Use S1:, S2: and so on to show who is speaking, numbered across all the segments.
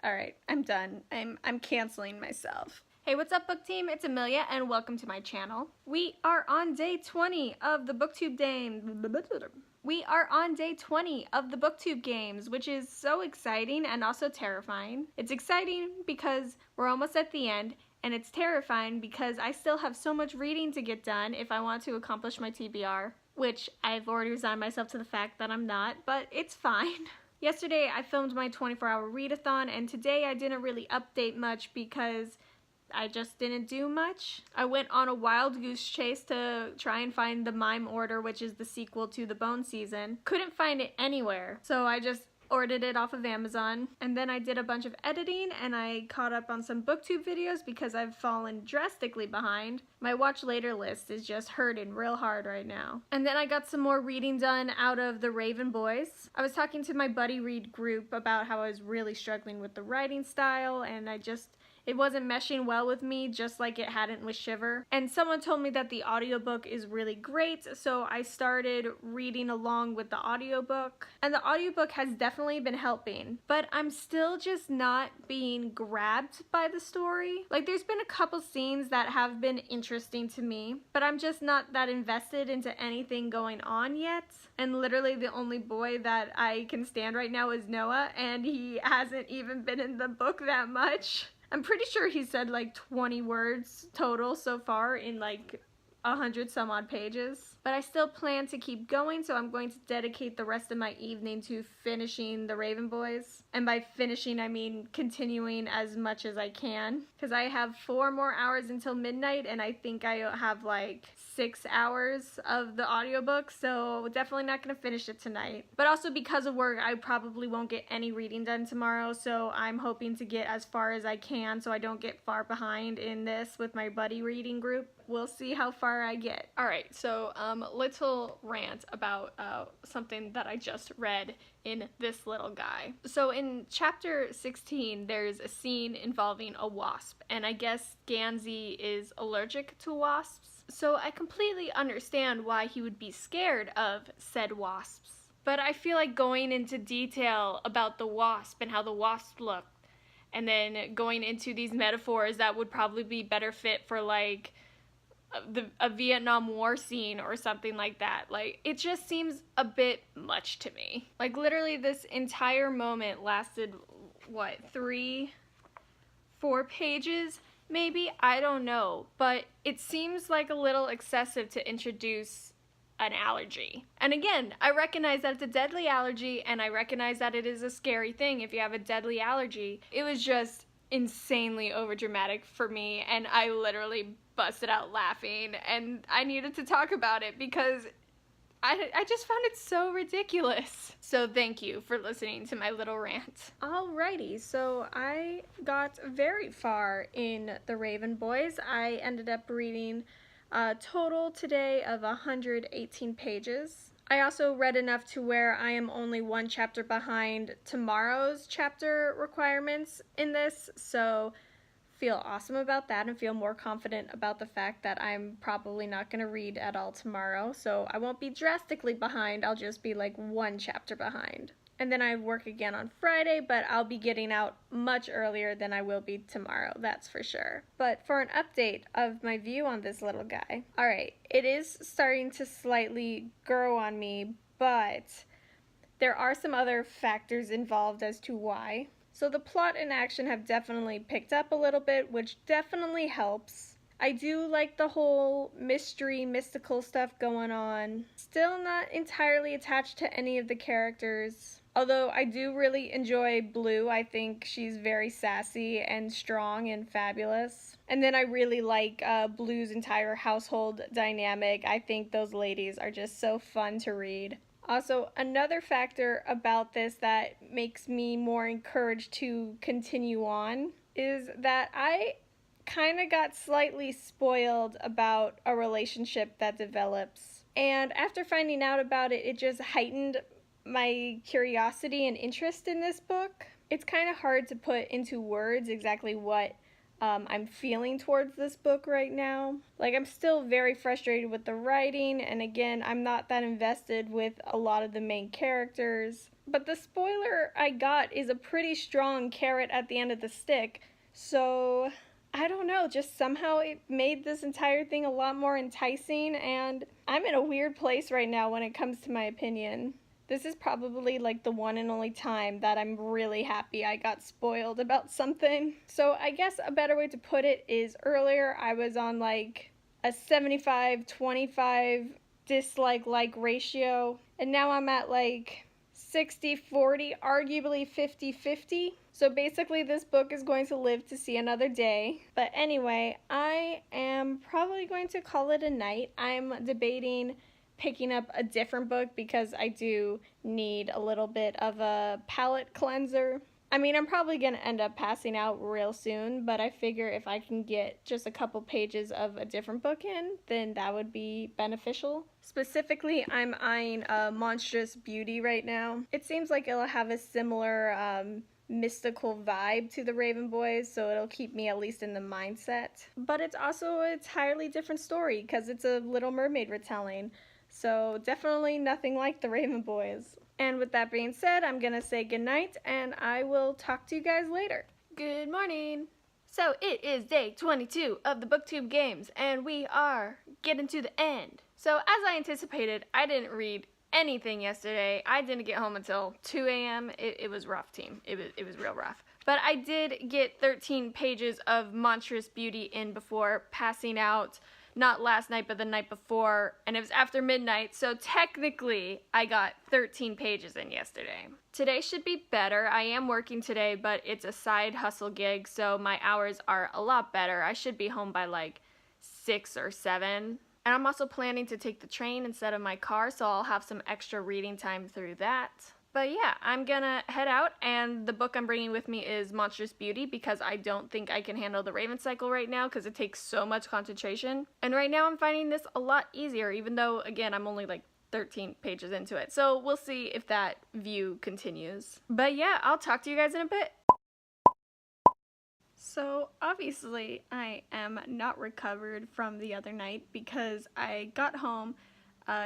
S1: Alright, I'm done. I'm canceling myself. Hey, what's up, book team? It's Amelia, and welcome to my channel. We are on day 20 of the BookTube Games. Which is so exciting and also terrifying. It's exciting because we're almost at the end, and it's terrifying because I still have so much reading to get done if I want to accomplish my TBR, which I've already resigned myself to the fact that I'm not, but it's fine. Yesterday I filmed my 24-hour readathon, and today I didn't really update much because I just didn't do much. I went on a wild goose chase to try and find the Mime Order, which is the sequel to the Bone Season. Couldn't find it anywhere, so I just ordered it off of Amazon. And then I did a bunch of editing, and I caught up on some BookTube videos because I've fallen drastically behind. My watch later list is just hurting real hard right now. And then I got some more reading done out of the Raven Boys. I was talking to my buddy read group about how I was really struggling with the writing style, and it wasn't meshing well with me, just like it hadn't with Shiver. And someone told me that the audiobook is really great, so I started reading along with the audiobook. And the audiobook has definitely been helping, but I'm still just not being grabbed by the story. Like, there's been a couple scenes that have been interesting to me, but I'm just not that invested into anything going on yet. And literally the only boy that I can stand right now is Noah, and he hasn't even been in the book that much. I'm pretty sure he said like 20 words total so far in like 100 some odd pages. But I still plan to keep going, so I'm going to dedicate the rest of my evening to finishing the Raven Boys. And by finishing, I mean continuing as much as I can. Because I have 4 more hours until midnight, and I think I have like 6 hours of the audiobook, so definitely not going to finish it tonight. But also because of work, I probably won't get any reading done tomorrow, so I'm hoping to get as far as I can so I don't get far behind in this with my buddy reading group. We'll see how far I get. Alright, so little rant about something that I just read in this little guy. So in chapter 16, there's a scene involving a wasp, and I guess Gansey is allergic to wasps. So I completely understand why he would be scared of said wasps. But I feel like going into detail about the wasp and how the wasp looked, and then going into these metaphors that would probably be better fit for like a Vietnam War scene or something like that. Like, it just seems a bit much to me. Like, literally this entire moment lasted, what, 3-4 pages? Maybe? I don't know. But it seems like a little excessive to introduce an allergy. And again, I recognize that it's a deadly allergy, and I recognize that it is a scary thing if you have a deadly allergy. It was just insanely overdramatic for me, and I literally busted out laughing, and I needed to talk about it because I just found it so ridiculous. So thank you for listening to my little rant. Alrighty, so I got very far in the Raven Boys. I ended up reading a total today of 118 pages. I also read enough to where I am only 1 chapter behind tomorrow's chapter requirements in this, so feel awesome about that and feel more confident about the fact that I'm probably not going to read at all tomorrow, so I won't be drastically behind. I'll just be like 1 chapter behind. And then I work again on Friday, but I'll be getting out much earlier than I will be tomorrow, that's for sure. But for an update of my view on this little guy. Alright, it is starting to slightly grow on me, but there are some other factors involved as to why. So the plot and action have definitely picked up a little bit, which definitely helps. I do like the whole mystery, mystical stuff going on. Still not entirely attached to any of the characters. Although I do really enjoy Blue. I think she's very sassy and strong and fabulous. And then I really like Blue's entire household dynamic. I think those ladies are just so fun to read. Also, another factor about this that makes me more encouraged to continue on is that I kind of got slightly spoiled about a relationship that develops. And after finding out about it, it just heightened my curiosity and interest in this book. It's kind of hard to put into words exactly what I'm feeling towards this book right now. Like, I'm still very frustrated with the writing, and again, I'm not that invested with a lot of the main characters. But the spoiler I got is a pretty strong carrot at the end of the stick, so I don't know, just somehow it made this entire thing a lot more enticing, and I'm in a weird place right now when it comes to my opinion. This is probably like the one and only time that I'm really happy I got spoiled about something. So I guess a better way to put it is earlier I was on like a 75-25 dislike-like ratio, and now I'm at like 60-40, arguably 50-50. So basically this book is going to live to see another day. But anyway, I am probably going to call it a night. I'm debating picking up a different book because I do need a little bit of a palate cleanser. I mean, I'm probably going to end up passing out real soon, but I figure if I can get just a couple pages of a different book in, then that would be beneficial. Specifically, I'm eyeing Monstrous Beauty right now. It seems like it'll have a similar mystical vibe to the Raven Boys, so it'll keep me at least in the mindset. But it's also an entirely different story because it's a Little Mermaid retelling. So definitely nothing like the Raven Boys. And with that being said, I'm gonna say goodnight, and I will talk to you guys later. Good morning. So it is day 22 of the BookTube Games, and we are getting to the end. So as I anticipated, I didn't read anything yesterday. I didn't get home until 2 a.m. It was rough, team. It was real rough. But I did get 13 pages of Monstrous Beauty in before passing out. Not last night, but the night before, and it was after midnight, so technically I got 13 pages in yesterday. Today should be better. I am working today, but it's a side hustle gig, so my hours are a lot better. I should be home by like 6 or 7. And I'm also planning to take the train instead of my car, so I'll have some extra reading time through that. But yeah, I'm gonna head out, and the book I'm bringing with me is Monstrous Beauty because I don't think I can handle the Raven cycle right now because it takes so much concentration. And right now I'm finding this a lot easier, even though, again, I'm only like 13 pages into it. So we'll see if that view continues. But yeah, I'll talk to you guys in a bit. So obviously I am not recovered from the other night because I got home,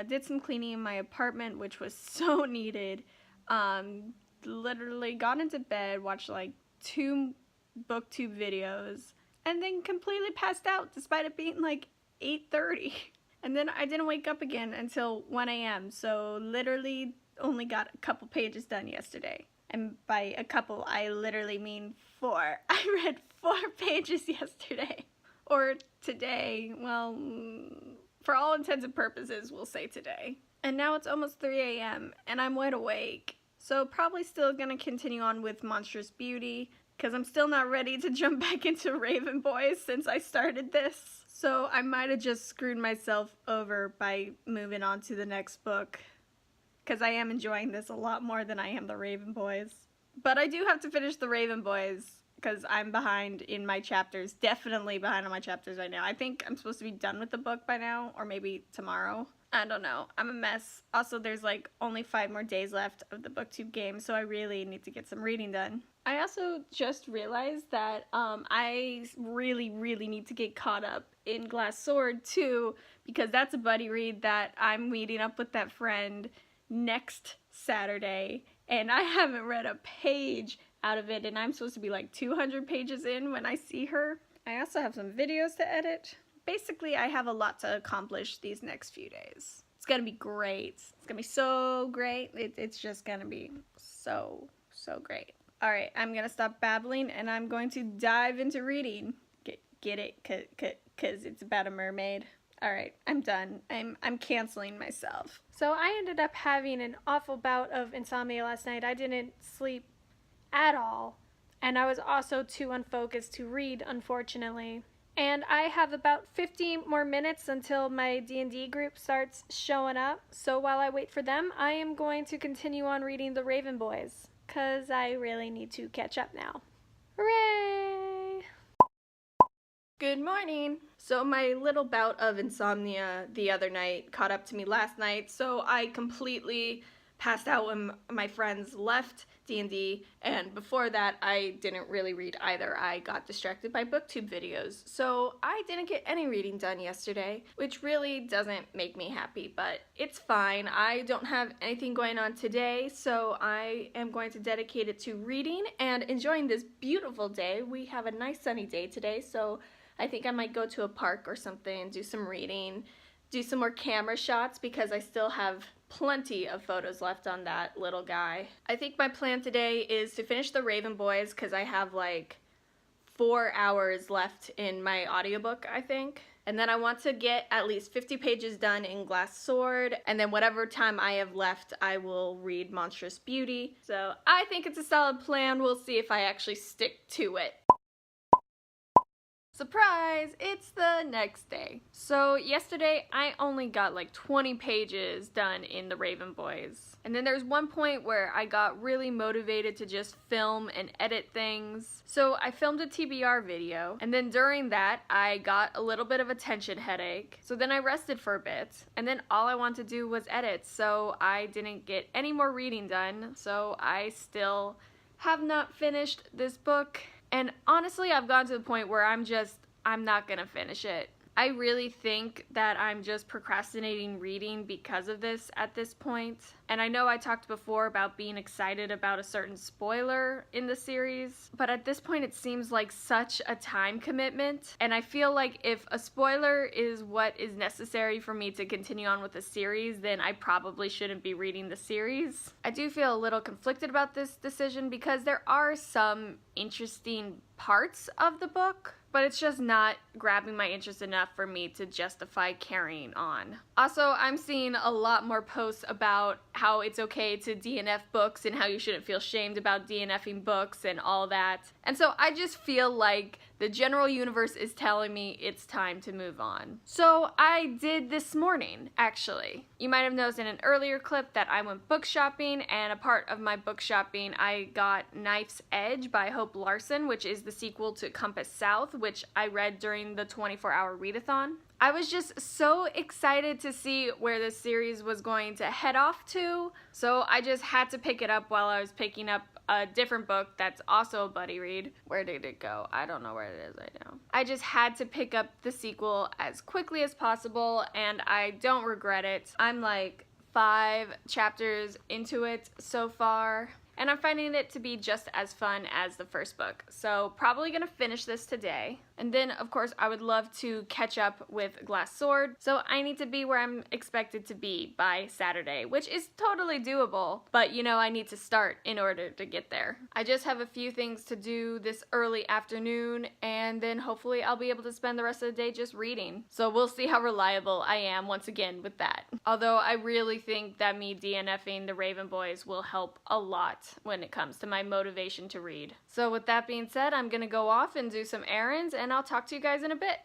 S1: did some cleaning in my apartment, which was so needed. Literally got into bed, watched like 2 BookTube videos, and then completely passed out despite it being like 8:30. And then I didn't wake up again until 1 a.m. So literally only got a couple pages done yesterday. And by a couple, I literally mean 4. I read 4 pages yesterday. Or today. Well, for all intents and purposes, we'll say today. And now it's almost 3 a.m. and I'm wide awake. So probably still gonna continue on with Monstrous Beauty because I'm still not ready to jump back into Raven Boys since I started this. So I might have just screwed myself over by moving on to the next book because I am enjoying this a lot more than I am the Raven Boys. But I do have to finish the Raven Boys because I'm behind in my chapters, definitely behind on my chapters right now. I think I'm supposed to be done with the book by now, or maybe tomorrow. I don't know. I'm a mess. Also, there's like only 5 more days left of the BookTube game, so I really need to get some reading done. I also just realized that I really need to get caught up in Glass Sword too, because that's a buddy read that I'm meeting up with that friend next Saturday, and I haven't read a page out of it, and I'm supposed to be like 200 pages in when I see her. I also have some videos to edit. Basically, I have a lot to accomplish these next few days. It's gonna be great. It's gonna be so great. It's just gonna be so great. Alright, I'm gonna stop babbling and I'm going to dive into reading. Get it? Cause it's about a mermaid. Alright, I'm done. I'm canceling myself. So I ended up having an awful bout of insomnia last night. I didn't sleep at all. And I was also too unfocused to read, unfortunately. And I have about 50 more minutes until my D&D group starts showing up. So while I wait for them, I am going to continue on reading the Raven Boys, because I really need to catch up now. Hooray! Good morning! So my little bout of insomnia the other night caught up to me last night, so I completely passed out when my friends left D&D, and before that I didn't really read either. I got distracted by BookTube videos, so I didn't get any reading done yesterday, which really doesn't make me happy, but it's fine. I don't have anything going on today, so I am going to dedicate it to reading and enjoying this beautiful day. We have a nice sunny day today, so I think I might go to a park or something and do some reading, do some more camera shots because I still have plenty of photos left on that little guy. I think my plan today is to finish the Raven Boys because I have like 4 hours left in my audiobook, I think. And then I want to get at least 50 pages done in Glass Sword, and then whatever time I have left, I will read Monstrous Beauty. So I think it's a solid plan. We'll see if I actually stick to it. Surprise! It's the next day. So yesterday I only got like 20 pages done in the Raven Boys. And then there's one point where I got really motivated to just film and edit things. So I filmed a TBR video, and then during that I got a little bit of a tension headache. So then I rested for a bit, and then all I wanted to do was edit, so I didn't get any more reading done. So I still have not finished this book. And honestly, I've gotten to the point where I'm not gonna finish it. I really think that I'm just procrastinating reading because of this at this point. And I know I talked before about being excited about a certain spoiler in the series, but at this point it seems like such a time commitment. And I feel like if a spoiler is what is necessary for me to continue on with the series, then I probably shouldn't be reading the series. I do feel a little conflicted about this decision because there are some interesting parts of the book, but it's just not grabbing my interest enough for me to justify carrying on. Also, I'm seeing a lot more posts about how it's okay to DNF books and how you shouldn't feel shamed about DNFing books and all that. And so I just feel like the general universe is telling me it's time to move on. So I did this morning, actually. You might have noticed in an earlier clip that I went book shopping, and a part of my book shopping I got Knife's Edge by Hope Larson, which is the sequel to Compass South, which I read during the 24-hour readathon. I was just so excited to see where this series was going to head off to, so I just had to pick it up while I was picking up a different book that's also a buddy read. Where did it go? I don't know where it is right now. I just had to pick up the sequel as quickly as possible, and I don't regret it. I'm like 5 chapters into it so far, and I'm finding it to be just as fun as the first book. So probably gonna finish this today. And then, of course, I would love to catch up with Glass Sword. So I need to be where I'm expected to be by Saturday, which is totally doable. But, you know, I need to start in order to get there. I just have a few things to do this early afternoon, and then hopefully I'll be able to spend the rest of the day just reading. So we'll see how reliable I am once again with that. Although I really think that me DNFing the Raven Boys will help a lot when it comes to my motivation to read. So with that being said, I'm gonna go off and do some errands, and I'll talk to you guys in a bit.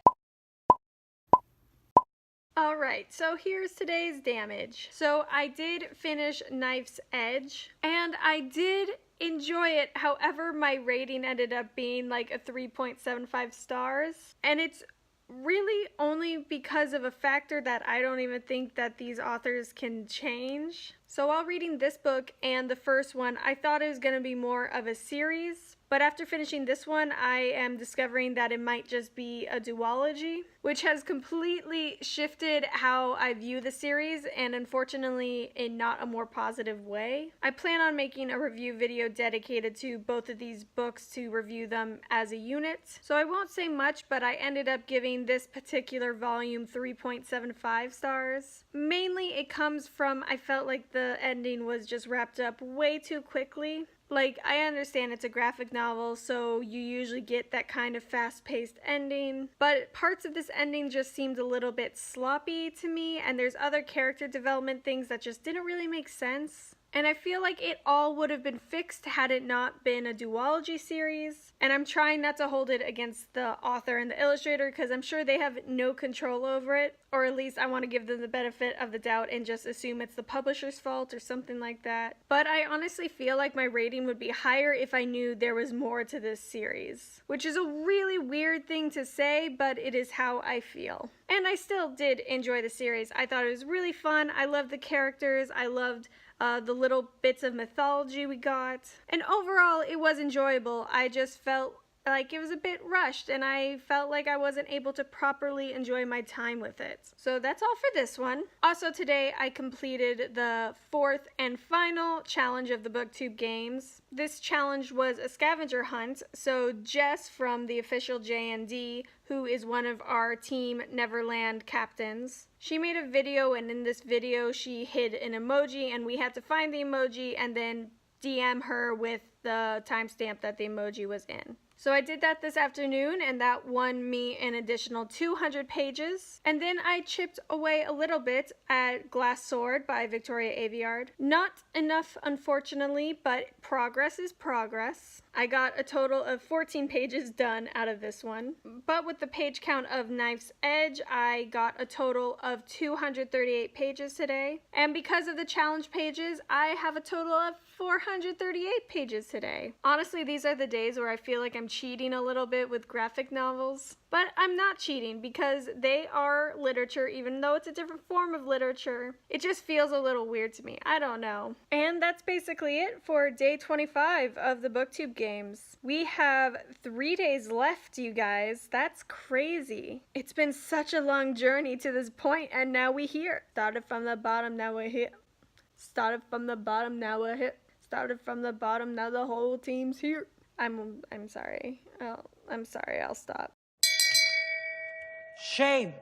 S1: Alright, so here's today's damage. So I did finish Knife's Edge, and I did enjoy it. However, my rating ended up being like a 3.75 stars, and it's really only because of a factor that I don't even think that these authors can change. So while reading this book and the first one, I thought it was going to be more of a series, but after finishing this one, I am discovering that it might just be a duology, which has completely shifted how I view the series, and unfortunately in not a more positive way. I plan on making a review video dedicated to both of these books to review them as a unit. So I won't say much, but I ended up giving this particular volume 3.75 stars. Mainly it comes from I felt like the ending was just wrapped up way too quickly. Like, I understand it's a graphic novel, so you usually get that kind of fast-paced ending, but parts of this ending just seemed a little bit sloppy to me, and there's other character development things that just didn't really make sense. And I feel like it all would have been fixed had it not been a duology series. And I'm trying not to hold it against the author and the illustrator because I'm sure they have no control over it. Or at least I want to give them the benefit of the doubt and just assume it's the publisher's fault or something like that. But I honestly feel like my rating would be higher if I knew there was more to this series. Which is a really weird thing to say, but it is how I feel. And I still did enjoy the series. I thought it was really fun. I loved the characters. I loved the little bits of mythology we got. And overall, it was enjoyable. I just felt like it was a bit rushed, and I felt like I wasn't able to properly enjoy my time with it. So that's all for this one. Also today I completed the 4th and final challenge of the BookTube Games. This challenge was a scavenger hunt, so Jess from the official JND, who is one of our Team Neverland captains, she made a video, and in this video she hid an emoji, and we had to find the emoji and then DM her with the timestamp that the emoji was in. So I did that this afternoon, and that won me an additional 200 pages. And then I chipped away a little bit at Glass Sword by Victoria Aveyard. Not enough, unfortunately, but progress is progress. I got a total of 14 pages done out of this one. But with the page count of Knife's Edge, I got a total of 238 pages today. And because of the challenge pages, I have a total of 438 pages today. Honestly, these are the days where I feel like I'm cheating a little bit with graphic novels. But I'm not cheating because they are literature, even though it's a different form of literature. It just feels a little weird to me. I don't know. And that's basically it for day 25 of the BookTube Games. We have 3 days left, you guys. That's crazy. It's been such a long journey to this point, and now we're here. Started from the bottom, now we're here. Started from the bottom, now we're here. Started from the bottom, now the whole team's here. I'm sorry. I'm sorry, I'll stop.
S2: Shame.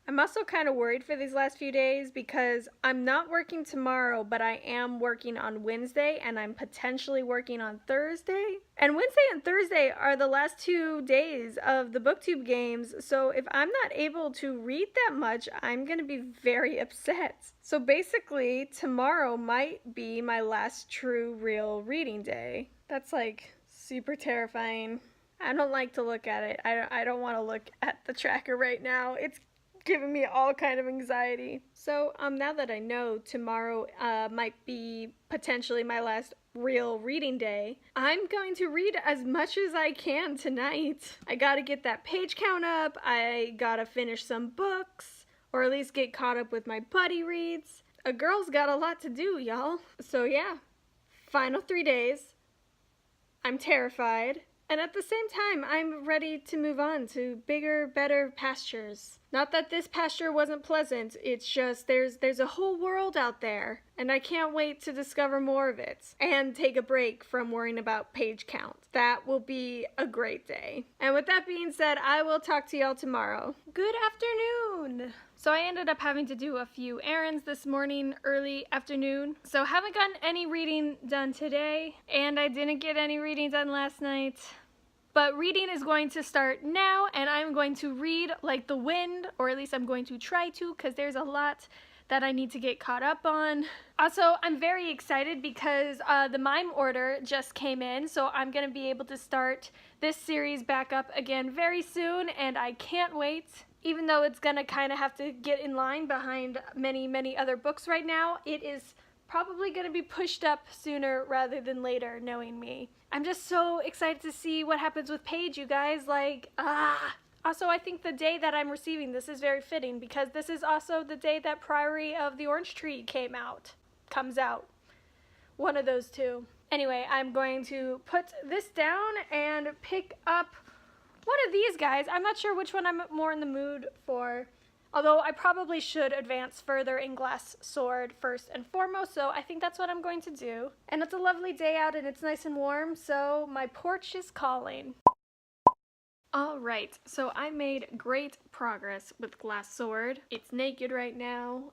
S1: I'm also kind of worried for these last few days because I'm not working tomorrow, but I am working on Wednesday, and I'm potentially working on Thursday. And Wednesday and Thursday are the last 2 days of the BookTube Games, so if I'm not able to read that much, I'm going to be very upset. So basically, tomorrow might be my last true, real reading day. That's like super terrifying. I don't like to look at it. I don't want to look at the tracker right now. It's giving me all kind of anxiety. So now that I know tomorrow might be potentially my last real reading day, I'm going to read as much as I can tonight. I gotta get that page count up. I gotta finish some books, or at least get caught up with my buddy reads. A girl's got a lot to do, y'all. So yeah, final 3 days. I'm terrified. And at the same time, I'm ready to move on to bigger, better pastures. Not that this pasture wasn't pleasant, it's just there's a whole world out there, and I can't wait to discover more of it and take a break from worrying about page count. That will be a great day. And with that being said, I will talk to y'all tomorrow. Good afternoon! So I ended up having to do a few errands this morning, early afternoon. So haven't gotten any reading done today, and I didn't get any reading done last night. But reading is going to start now, and I'm going to read like the wind, or at least I'm going to try to, because there's a lot that I need to get caught up on. Also, I'm very excited because the mime order just came in, so I'm going to be able to start this series back up again very soon, and I can't wait. Even though it's going to kind of have to get in line behind many, many other books right now, it is probably going to be pushed up sooner rather than later, knowing me. I'm just so excited to see what happens with Paige, you guys. Also, I think the day that I'm receiving this is very fitting because this is also the day that Priory of the Orange Tree comes out. One of those two. Anyway, I'm going to put this down and pick up one of these guys. I'm not sure which one I'm more in the mood for. Although I probably should advance further in Glass Sword first and foremost, so I think that's what I'm going to do. And it's a lovely day out and it's nice and warm, so my porch is calling. Alright, so I made great progress with Glass Sword. It's naked right now,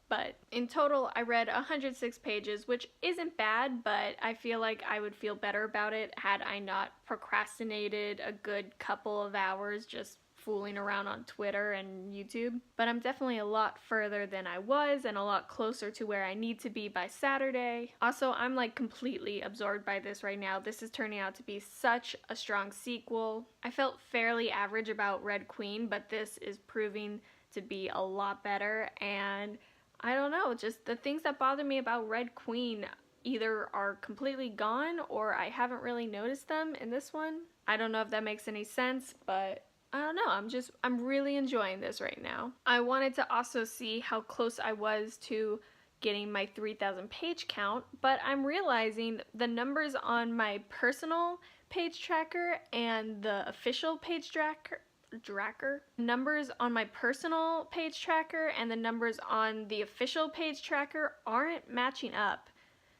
S1: but in total I read 106 pages, which isn't bad, but I feel like I would feel better about it had I not procrastinated a good couple of hours just fooling around on Twitter and YouTube. But I'm definitely a lot further than I was and a lot closer to where I need to be by Saturday. Also, I'm like completely absorbed by this right now. This is turning out to be such a strong sequel. I felt fairly average about Red Queen, but this is proving to be a lot better, and I don't know, just the things that bother me about Red Queen either are completely gone or I haven't really noticed them in this one. I don't know if that makes any sense, but I don't know, I'm really enjoying this right now. I wanted to also see how close I was to getting my 3,000 page count, but I'm realizing the numbers on my personal page tracker and the official page tracker, numbers on my personal page tracker and the numbers on the official page tracker aren't matching up.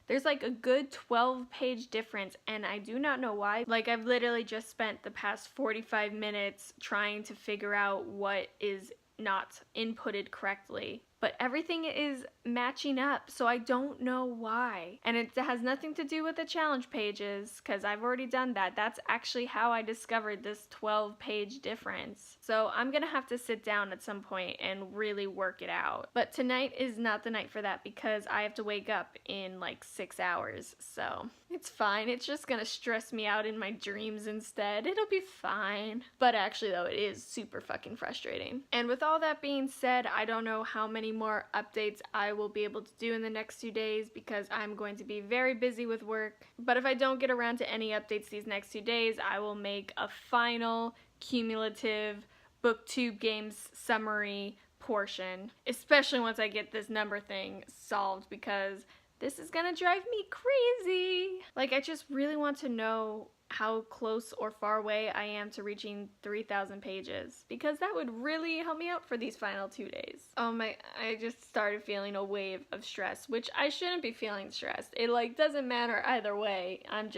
S1: There's like a good 12-page difference, and I do not know why. Like, I've literally just spent the past 45 minutes trying to figure out what is not inputted correctly. But everything is matching up, so I don't know why. And it has nothing to do with the challenge pages, because I've already done that. That's actually how I discovered this 12-page difference. So I'm gonna have to sit down at some point and really work it out. But tonight is not the night for that, because I have to wake up in like 6 hours. So it's fine. It's just gonna stress me out in my dreams instead. It'll be fine. But actually though, it is super fucking frustrating. And with all that being said, I don't know how many more updates I will be able to do in the next 2 days because I'm going to be very busy with work. But if I don't get around to any updates these next 2 days, I will make a final cumulative BookTube Games summary portion, especially once I get this number thing solved, because this is gonna drive me crazy. Like, I just really want to know how close or far away I am to reaching 3,000 pages, because that would really help me out for these final 2 days. I just started feeling a wave of stress, which I shouldn't be feeling stressed. It like doesn't matter either way. I'm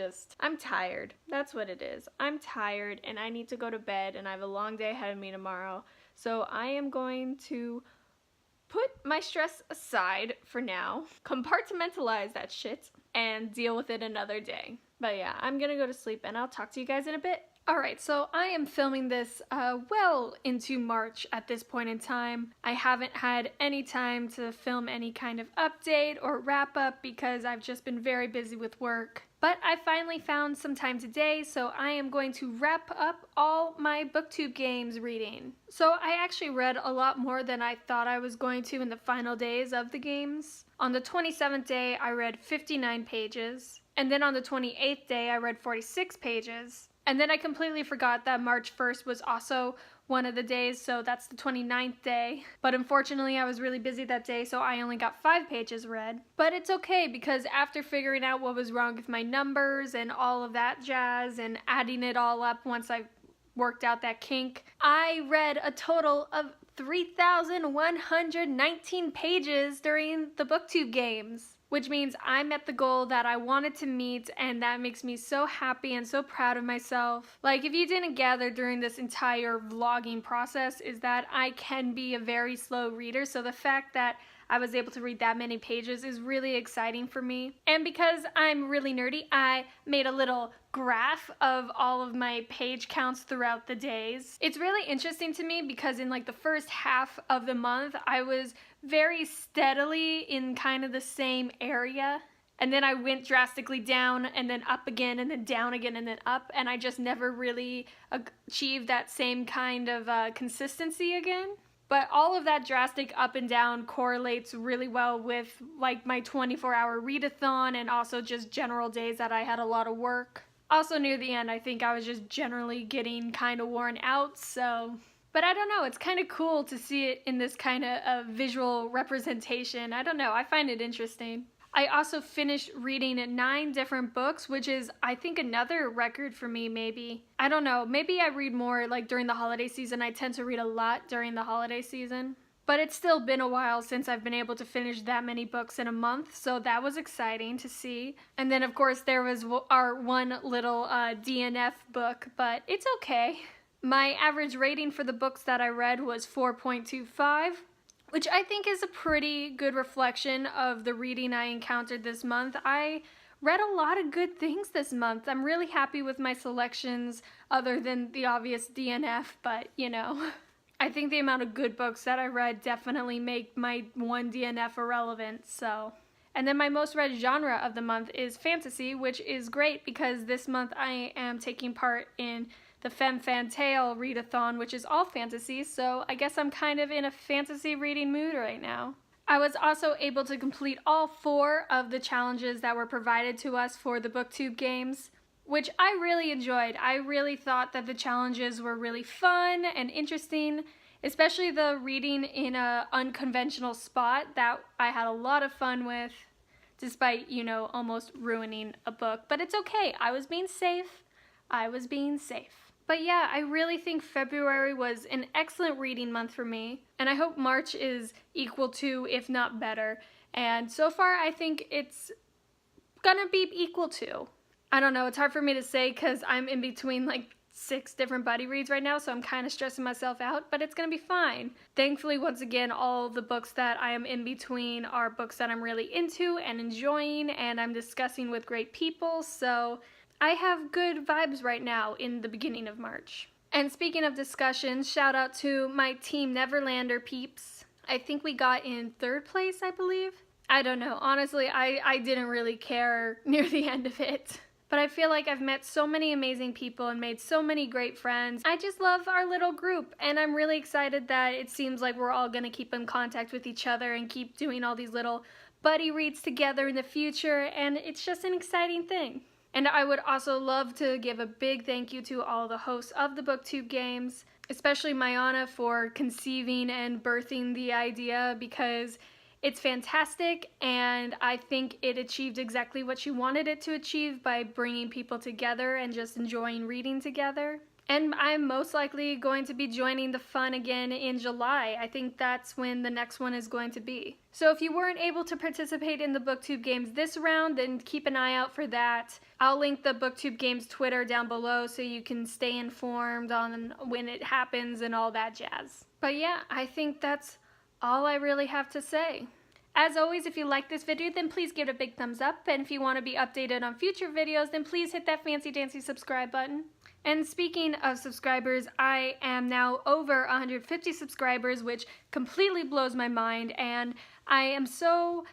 S1: tired. That's what it is. I'm tired and I need to go to bed, and I have a long day ahead of me tomorrow. So I am going to put my stress aside for now, compartmentalize that shit, and deal with it another day. But yeah, I'm gonna go to sleep and I'll talk to you guys in a bit. Alright, so I am filming this well into March at this point in time. I haven't had any time to film any kind of update or wrap up because I've just been very busy with work. But I finally found some time today, so I am going to wrap up all my BookTube Games reading. So I actually read a lot more than I thought I was going to in the final days of the games. On the 27th day, I read 59 pages. And then on the 28th day, I read 46 pages. And then I completely forgot that March 1st was also one of the days, so that's the 29th day. But unfortunately, I was really busy that day, so I only got 5 pages read. But it's okay, because after figuring out what was wrong with my numbers and all of that jazz and adding it all up once I worked out that kink, I read a total of 3,119 pages during the BookTube Games. Which means I met the goal that I wanted to meet, and that makes me so happy and so proud of myself. Like, if you didn't gather during this entire vlogging process, is that I can be a very slow reader, so the fact that I was able to read that many pages is really exciting for me. And because I'm really nerdy, I made a little graph of all of my page counts throughout the days. It's really interesting to me because in like the first half of the month, I was very steadily in kind of the same area. And then I went drastically down and then up again and then down again and then up. And I just never really achieved that same kind of consistency again. But all of that drastic up and down correlates really well with like my 24-hour readathon and also just general days that I had a lot of work. Also near the end, I think I was just generally getting kind of worn out, so... But I don't know, it's kind of cool to see it in this kind of visual representation. I don't know, I find it interesting. I also finished reading 9 different books, which is, I think, another record for me, maybe. I don't know, maybe I read more like during the holiday season. I tend to read a lot during the holiday season. But it's still been a while since I've been able to finish that many books in a month, so that was exciting to see. And then, of course, there was our one little DNF book, but it's okay. My average rating for the books that I read was 4.25. Which I think is a pretty good reflection of the reading I encountered this month. I read a lot of good things this month. I'm really happy with my selections, other than the obvious DNF, but you know. I think the amount of good books that I read definitely make my one DNF irrelevant, so. And then my most read genre of the month is fantasy, which is great because this month I am taking part in the Femme Fantasy readathon, which is all fantasy, so I guess I'm kind of in a fantasy reading mood right now. I was also able to complete all 4 of the challenges that were provided to us for the BookTube Games, which I really enjoyed. I really thought that the challenges were really fun and interesting, especially the reading in a unconventional spot that I had a lot of fun with, despite, you know, almost ruining a book. But it's okay. I was being safe. But yeah, I really think February was an excellent reading month for me, and I hope March is equal to, if not better. And so far, I think it's gonna be equal to. I don't know, it's hard for me to say because I'm in between like 6 different buddy reads right now, so I'm kind of stressing myself out, but it's gonna be fine. Thankfully, once again, all the books that I am in between are books that I'm really into and enjoying, and I'm discussing with great people, so I have good vibes right now in the beginning of March. And speaking of discussions, shout out to my Team Neverlander peeps. I think we got in 3rd place, I believe. I don't know. Honestly, I didn't really care near the end of it. But I feel like I've met so many amazing people and made so many great friends. I just love our little group, and I'm really excited that it seems like we're all going to keep in contact with each other and keep doing all these little buddy reads together in the future, and it's just an exciting thing. And I would also love to give a big thank you to all the hosts of the BookTube Games, especially Mayana for conceiving and birthing the idea, because it's fantastic, and I think it achieved exactly what she wanted it to achieve by bringing people together and just enjoying reading together. And I'm most likely going to be joining the fun again in July. I think that's when the next one is going to be. So if you weren't able to participate in the BookTube Games this round, then keep an eye out for that. I'll link the BookTube Games Twitter down below so you can stay informed on when it happens and all that jazz. But yeah, I think that's all I really have to say. As always, if you like this video, then please give it a big thumbs up. And if you want to be updated on future videos, then please hit that fancy dancy subscribe button. And speaking of subscribers, I am now over 150 subscribers, which completely blows my mind, and I am so,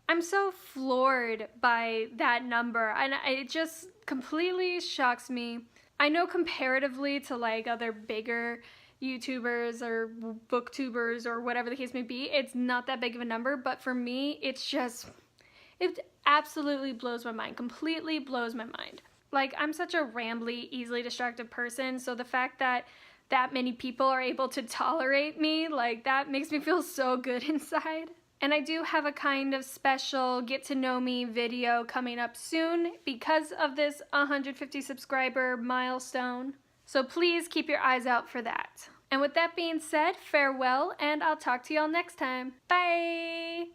S1: I'm so floored by that number, and it just completely shocks me. I know comparatively to like other bigger YouTubers or booktubers or whatever the case may be, it's not that big of a number, but for me, it absolutely blows my mind, completely blows my mind. Like, I'm such a rambly, easily distracted person, so the fact that that many people are able to tolerate me, like, that makes me feel so good inside. And I do have a kind of special get to know me video coming up soon because of this 150 subscriber milestone. So please keep your eyes out for that. And with that being said, farewell, and I'll talk to y'all next time. Bye!